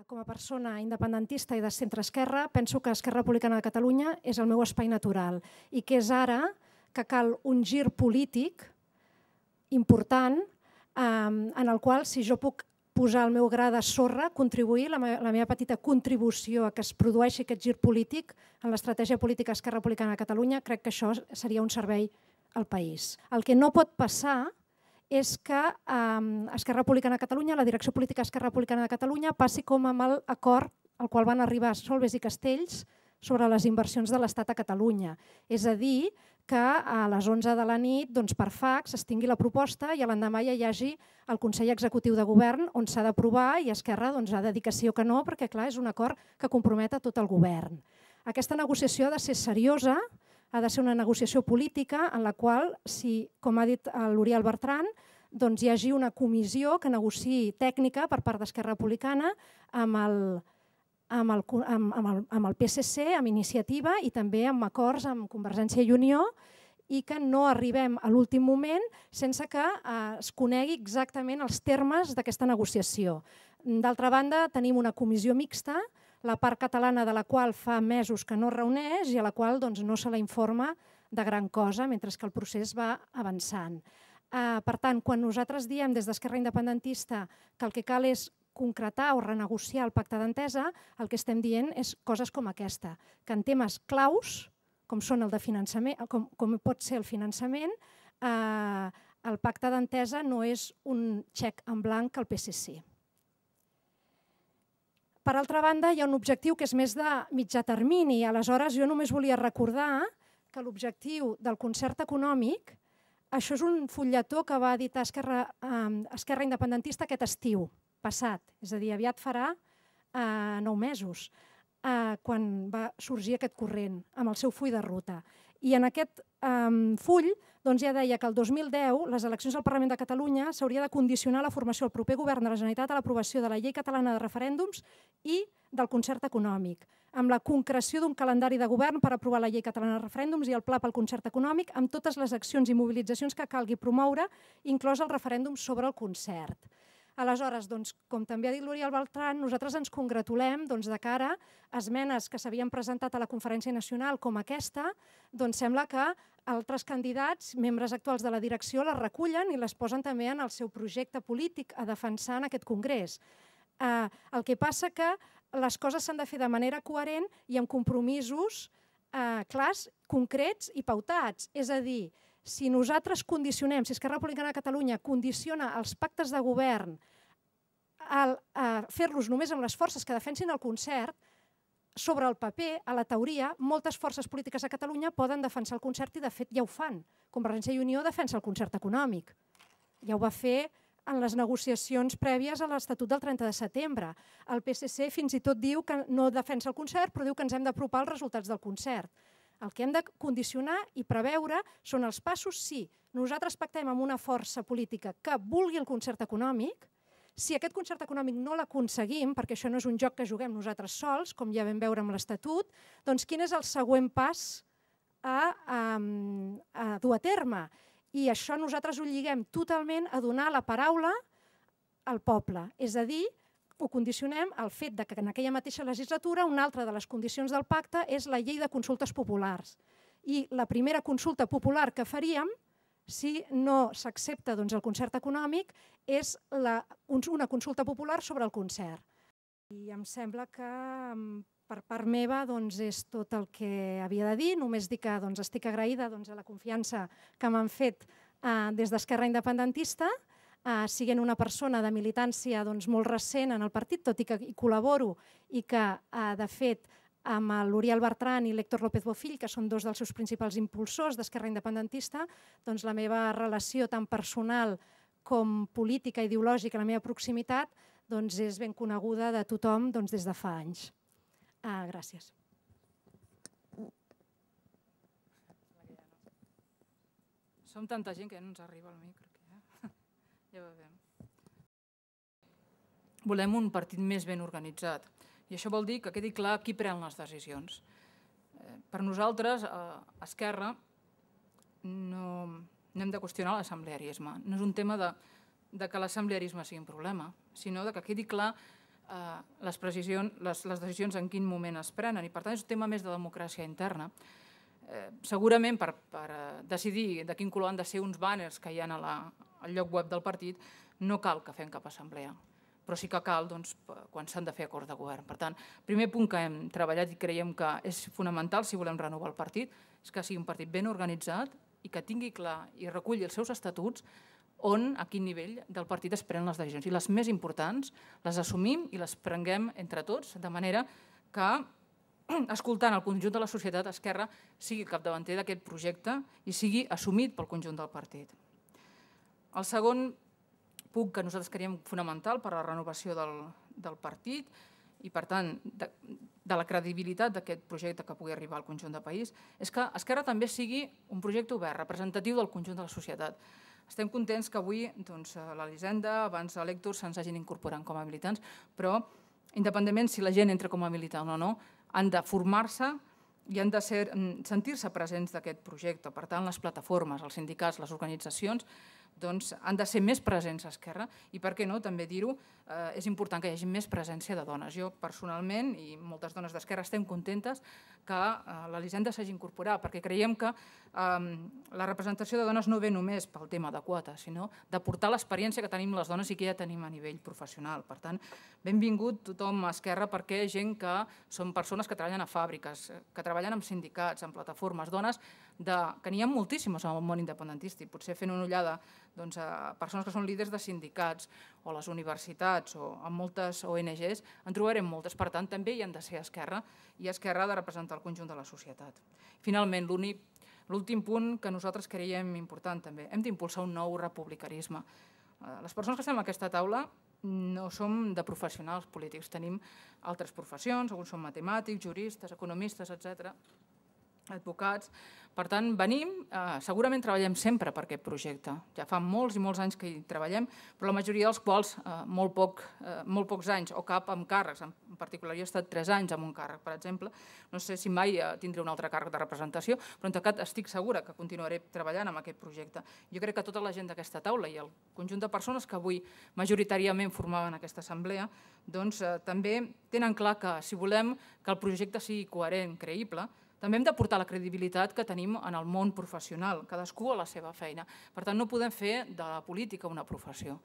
Com a persona independentista i de centre-esquerra, penso que Esquerra Republicana de Catalunya és el meu espai natural i que és ara que cal un gir polític important en el qual, si jo puc posar el meu gra de sorra, contribuir, la meva petita contribució a que es produeixi aquest gir polític en l'estratègia política Esquerra Republicana de Catalunya, crec que això seria un servei al país. El que no pot passar és que Esquerra Republicana de Catalunya, la direcció política Esquerra Republicana de Catalunya, passi com amb l'acord al qual van arribar Solbes i Castells sobre les inversions de l'Estat a Catalunya. És a dir, que a les 11 de la nit, per fax, es tingui la proposta i a l'endemà ja hi hagi el Consell Executiu de Govern on s'ha d'aprovar i Esquerra ha de dir que sí o que no, perquè clar, és un acord que compromet a tot el govern. Aquesta negociació ha de ser seriosa, ha de ser una negociació política en la qual, si, com ha dit l'Oriol Bertran, hi hagi una comissió que negociï tècnica per part d'Esquerra Republicana amb el PSC, amb Iniciativa i també amb acords amb Convergència i Unió i que no arribem a l'últim moment sense que es conegui exactament els termes d'aquesta negociació. D'altra banda, tenim una comissió mixta, la part catalana de la qual fa mesos que no es reuneix i a la qual no se la informa de gran cosa mentre que el procés va avançant. Per tant, quan nosaltres diem des d'Esquerra Independentista que el que cal és concretar o renegociar el pacte d'entesa, el que estem dient és coses com aquesta, que en temes claus, com són el de finançament, com pot ser el finançament, el pacte d'entesa no és un xec en blanc al PSC. Per altra banda, hi ha un objectiu que és més de mitjà termini. Aleshores, jo només volia recordar que l'objectiu del concert econòmic, això és un fulletó que va editar Esquerra Independentista aquest estiu passat, és a dir, aviat farà 9 mesos, quan va sorgir aquest corrent amb el seu full de ruta. I en aquest full ja deia que el 2010 les eleccions al Parlament de Catalunya s'hauria de condicionar la formació del proper govern de la Generalitat a l'aprovació de la llei catalana de referèndums i del concert econòmic, amb la concreció d'un calendari de govern per aprovar la llei catalana de referèndums i el pla pel concert econòmic amb totes les accions i mobilitzacions que calgui promoure, inclòs el referèndum sobre el concert. Aleshores, com també ha dit l'Oriol Bertran, nosaltres ens congratulem de cara a esmenes que s'havien presentat a la Conferència Nacional com aquesta, sembla que altres candidats, membres actuals de la direcció, les recullen i les posen també en el seu projecte polític a defensar en aquest congrés. El que passa que les coses s'han de fer de manera coherent i amb compromisos clars, concrets i pautats. És a dir, si nosaltres condicionem, si Esquerra Republicana de Catalunya condiciona els pactes de govern a fer-los només amb les forces que defensin el concert, sobre el paper, a la teoria, moltes forces polítiques a Catalunya poden defensar el concert i de fet ja ho fan. Convergència i Unió defensa el concert econòmic. Ja ho va fer en les negociacions prèvies a l'Estatut del 30 de setembre. El PSC fins i tot diu que no defensa el concert, però diu que ens hem d'apropar als resultats del concert. El que hem de condicionar i preveure són els passos si nosaltres pactem amb una força política que vulgui el concert econòmic, si aquest concert econòmic no l'aconseguim, perquè això no és un joc que juguem nosaltres sols, com ja vam veure amb l'Estatut, doncs quin és el següent pas a dur a terme? I això nosaltres ho lliguem totalment a donar la paraula al poble, és a dir, ho condicionem al fet que en aquella mateixa legislatura una altra de les condicions del pacte és la llei de consultes populars. I la primera consulta popular que faríem, si no s'accepta el concert econòmic, és una consulta popular sobre el concert. I em sembla que per part meva és tot el que havia de dir. Només dir que estic agraïda a la confiança que m'han fet des d'Esquerra Independentista, siguent una persona de militància molt recent en el partit, tot i que hi col·laboro i que, de fet, amb l'Oriol Bertran i l'Héctor López Bofill, que són dos dels seus principals impulsors d'Esquerra Independentista, la meva relació tant personal com política, ideològica, la meva proximitat, és ben coneguda de tothom des de fa anys. Gràcies. Som tanta gent que ja no ens arriba el micro. Ja ho veiem. Volem un partit més ben organitzat. I això vol dir que quedi clar qui pren les decisions. Per nosaltres, a Esquerra, no hem de qüestionar l'assemblearisme. No és un tema de que l'assemblearisme sigui un problema, sinó que quedi clar les decisions en quin moment es prenen, i per tant és un tema més de democràcia interna. Segurament per decidir de quin color han de ser uns banners que hi ha al lloc web del partit no cal que fem cap assemblea, però sí que cal quan s'han de fer acords de govern. Per tant, el primer punt que hem treballat i creiem que és fonamental si volem renovar el partit és que sigui un partit ben organitzat i que tingui clar i reculli els seus estatuts on, a quin nivell del partit es prenen les decisions. I les més importants les assumim i les prenguem entre tots, de manera que, escoltant el conjunt de la societat, Esquerra sigui capdavanter d'aquest projecte i sigui assumit pel conjunt del partit. El segon punt que nosaltres creiem fonamental per a la renovació del partit i, per tant, de la credibilitat d'aquest projecte que pugui arribar al conjunt del país, és que Esquerra també sigui un projecte obert, representatiu del conjunt de la societat. Estem contents que avui l'Elisenda, abans l'Hèctor, se'ns hagin incorporat com a militants, però independentment si la gent entra com a militant o no, han de formar-se i han de sentir-se presents d'aquest projecte. Per tant, les plataformes, els sindicats, les organitzacions, han de ser més presents a Esquerra i, per què no, també dir-ho, és important que hi hagi més presència de dones. Jo, personalment, i moltes dones d'Esquerra, estem contentes que l'Elisenda s'hagi incorporat, perquè creiem que la representació de dones no ve només pel tema de quota, sinó de portar l'experiència que tenim les dones i que ja tenim a nivell professional. Per tant, benvingut tothom a Esquerra, perquè gent que són persones que treballen a fàbriques, que treballen amb sindicats, amb plataformes, dones que n'hi ha moltíssimes en el món independentista, i potser fent una ullada a persones que són líders de sindicats o a les universitats o a moltes ONGs, en trobarem moltes. Per tant, també hi han de ser a Esquerra i Esquerra ha de representar el conjunt de la societat. Finalment, l'últim punt que nosaltres creiem important també, hem d'impulsar un nou republicanisme. Les persones que estem a aquesta taula no som de professionals polítics, tenim altres professions, alguns són matemàtics, juristes, economistes, etc., advocats. Per tant, venim, segurament treballem sempre per aquest projecte. Ja fa molts i molts anys que hi treballem, però la majoria dels quals molt pocs anys o cap amb càrrecs. En particular, jo he estat 3 anys amb un càrrec, per exemple. No sé si mai tindré un altre càrrec de representació, però en tot cas estic segura que continuaré treballant amb aquest projecte. Jo crec que tota la gent d'aquesta taula i el conjunt de persones que avui majoritàriament formaven aquesta assemblea també tenen clar que si volem que el projecte sigui coherent, creïble, també hem de portar la credibilitat que tenim en el món professional, cadascú a la seva feina. Per tant, no podem fer de la política una professió.